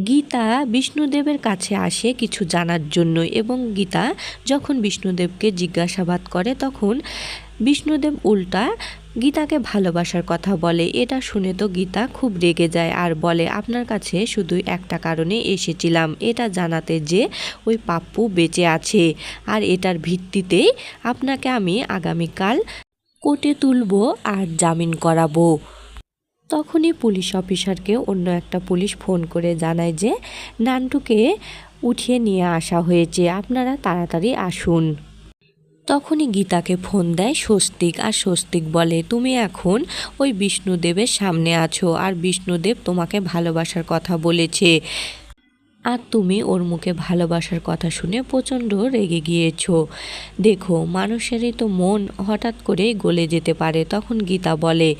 গীতা বিষ্ণুদেবের কাছে আসে কিছু জানার জন্য এবং গীতা যখন বিষ্ণুদেবকে জিজ্ঞাসাবাদ করে তখন বিষ্ণুদেব উল্টা গীতাকে ভালোবাসার কথা বলে। এটা শুনে তো গীতা খুব রেগে যায় আর বলে, আপনার কাছে শুধু একটা কারণে এসেছিলাম, এটা জানাতে যে ওই পাপ্পু বেঁচে আছে, আর এটার ভিত্তিতেই আপনাকে আমি আগামীকাল কোর্টে তুলব আর জামিন করাবো। তখনই পুলিশ অফিসারকে অন্য একটা পুলিশ ফোন করে জানায় যে নান্টুকে উঠিয়ে নিয়ে আসা হয়েছে, আপনারা তাড়াতাড়ি আসুন। তখনই গীতাকে ফোন দেয় স্বস্তিক, আর স্বস্তিক বলে, তুমি এখন ওই বিষ্ণুদেবের সামনে আছো আর বিষ্ণুদেব তোমাকে ভালোবাসার কথা বলেছে, আর তুমি ওর মুখে ভালোবাসার কথা শুনে প্রচণ্ড রেগে গিয়েছো। দেখো, মানুষেরই তো মন হঠাৎ করেই গলে যেতে পারে। তখন গীতা বলে,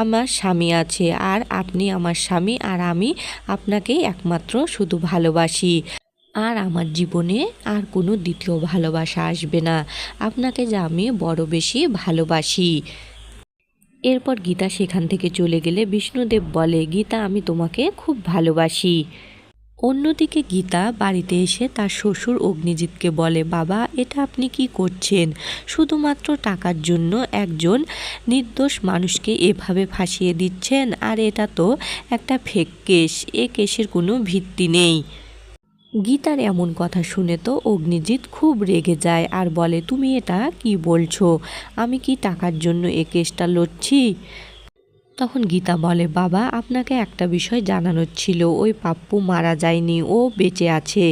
আমার স্বামী আছে আর আপনি আমার স্বামী, আর আমি আপনাকেই একমাত্র শুধু ভালোবাসি, আর আমার জীবনে আর কোনো দ্বিতীয় ভালোবাসা আসবে না, আপনাকে যা আমি বড় বেশি ভালোবাসি। এরপর গীতা সেখান থেকে চলে গেলে বিষ্ণুদেব বলে, গীতা আমি তোমাকে খুব ভালোবাসি। অন্যদিকে গীতা বাড়িতে এসে তার শ্বশুর অগ্নিজিৎকে বলে, বাবা এটা আপনি কি করছেন? শুধুমাত্র টাকার জন্য একজন নির্দোষ মানুষকে এভাবে ফাঁসিয়ে দিচ্ছেন, আর এটা তো একটা ফেক কেস, এ কেসের কোনো ভিত্তি নেই। গীতার এমন কথা শুনে তো অগ্নিজিৎ খুব রেগে যায় আর বলে, তুমি এটা কি বলছো? আমি কি টাকার জন্য এ কেসটা লড়ছি? তখন গীতা বলে, বাবা আপনাকে একটা বিষয় জানানোর ছিল, ওই পাপ্পু মারা যায়নি, ও বেঁচে আছে,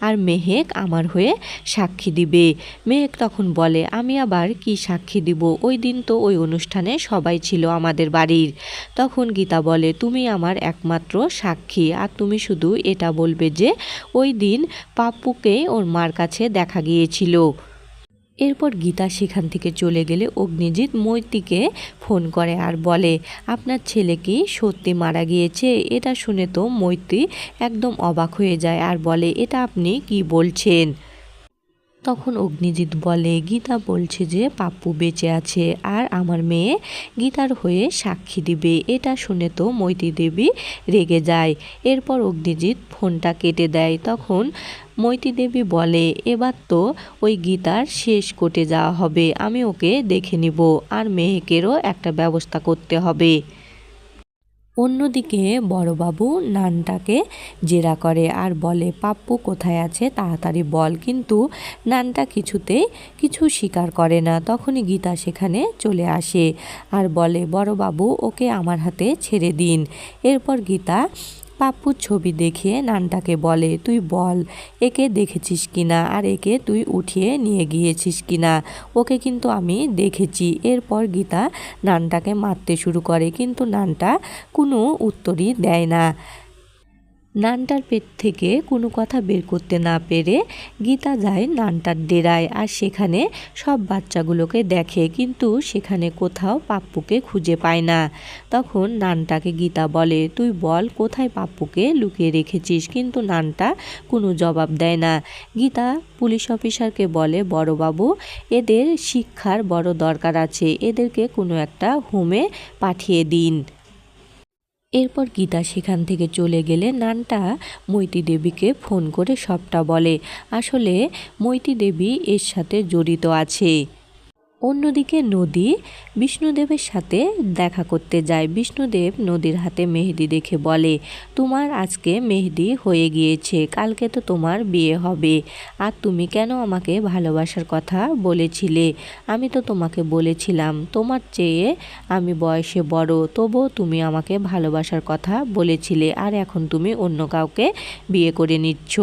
আর মেহেক আমার হয়ে সাক্ষী দিবে। মেহেক তখন বলে, আমি আবার কি সাক্ষী দিব? ওই দিন তো ওই অনুষ্ঠানে সবাই ছিল আমাদের বাড়ির। তখন গীতা বলে, তুমি আমার একমাত্র সাক্ষী, আর তুমি শুধু এটা বলবে যে ওই দিন পাপ্পুকে ওর মার কাছে দেখা গিয়েছিল। এরপর গীতা সেখান থেকে চলে গেলে অগ্নিজিৎ মৈত্রীকে ফোন করে আর বলে, আপনার ছেলে কি সত্যি মারা গিয়েছে? এটা শুনে তো মৈত্রী একদম অবাক হয়ে যায় আর বলে, এটা আপনি কি বলছেন? তখন অগ্নিজিৎ বলে, গীতা বলছে যে পাপ্পু বেঁচে আছে আর আমার মেয়ে গীতার হয়ে সাক্ষী দিবে। এটা শুনে তো মৈত্রী দেবী রেগে যায়। এরপর অগ্নিজিৎ ফোনটা কেটে দেয়। তখন মৈত্রী দেবী বলে, এবার তো ওই গীতার শেষ কোর্টে যাওয়া হবে, আমি ওকে দেখে নিব, আর মেহেকেরও একটা ব্যবস্থা করতে হবে। অন্যদিকে বড়বাবু নানটাকে জেরা করে আর বলে, পাপ্পু কোথায় আছে তাড়াতাড়ি বল, কিন্তু নানটা কিছুতেই কিছু স্বীকার করে না। তখনই গীতা সেখানে চলে আসে আর বলে, বড়বাবু ওকে আমার হাতে ছেড়ে দিন। এরপর গীতা পাপ্পুর ছবি দেখিয়ে নানটাকে বলে, তুই বল একে দেখেছিস কিনা, আর একে তুই উঠিয়ে নিয়ে গিয়েছিস কিনা, ওকে কিন্তু আমি দেখেছি। এরপর গীতা নানটাকে মারতে শুরু করে, কিন্তু নানটা কোনো উত্তরই দেয় না। নানটার পেট থেকে কোনো কথা বের করতে না পেরে গীতা যায় নানটার ডেরায়, আর সেখানে সব বাচ্চাগুলোকে দেখে, কিন্তু সেখানে কোথাও পাপ্পুকে খুঁজে পায় না। তখন নানটাকে গীতা বলে, তুই বল কোথায় পাপ্পুকে লুকিয়ে রেখেছিস, কিন্তু নানটা কোনো জবাব দেয় না। গীতা পুলিশ অফিসারকে বলে, বড়বাবু এদের শিক্ষার বড় দরকার আছে, এদেরকে কোনো একটা হোমে পাঠিয়ে দিন। এরপর গীতা সেখান থেকে চলে গেলে নানটা মৈত্রী দেবীকে ফোন করে সবটা বলে। আসলে মৈত্রী দেবী এর সাথে জড়িত আছে। অন্যদিকে নদী বিষ্ণুদেবের সাথে দেখা করতে যায়। বিষ্ণুদেব নদীর হাতে মেহেদি দেখে বলে, তোমার আজকে মেহেদি হয়ে গিয়েছে, কালকে তো তোমার বিয়ে হবে, আর তুমি কেন আমাকে ভালোবাসার কথা বলেছিলে? আমি তো তোমাকে বলেছিলাম তোমার চেয়ে আমি বয়সে বড়, তবুও তুমি আমাকে ভালোবাসার কথা বলেছিলে, আর এখন তুমি অন্য কাউকে বিয়ে করে নিচ্ছ।